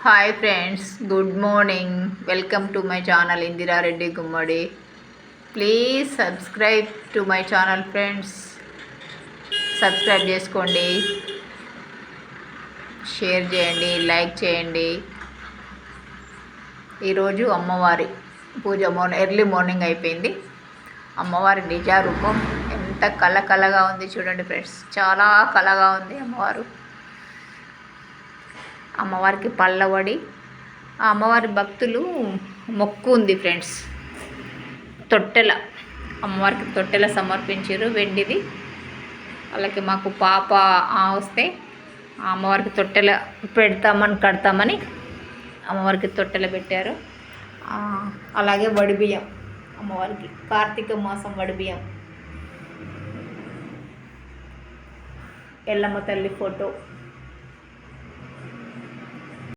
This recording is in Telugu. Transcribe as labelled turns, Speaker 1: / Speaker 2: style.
Speaker 1: Hi friends, good morning. Welcome to my channel Indira Reddy Gummadi. Please subscribe to my channel friends. Subscribe చేసుకోండి, షేర్ చేయండి, లైక్ చేయండి. ఈరోజు అమ్మవారి పూజ ఎర్లీ మార్నింగ్ అయిపోయింది. అమ్మవారి నిజారూపం ఎంత కళగా ఉంది చూడండి ఫ్రెండ్స్. చాలా కళగా ఉంది అమ్మవారు. అమ్మవారికి పల్లవడి, ఆ అమ్మవారి భక్తులు మొక్కు ఉంది ఫ్రెండ్స్. తొట్టెల అమ్మవారికి తొట్టెల సమర్పించారు, వెండిది. వాళ్ళకి మాకు పాప వస్తే ఆ అమ్మవారికి తొట్టెల కడతామని అమ్మవారికి తొట్టెల పెట్టారు. అలాగే వడిబియ్యం అమ్మవారికి, కార్తీక మాసం వడిబియ్యం. ఎల్లమ్మ తల్లి ఫోటో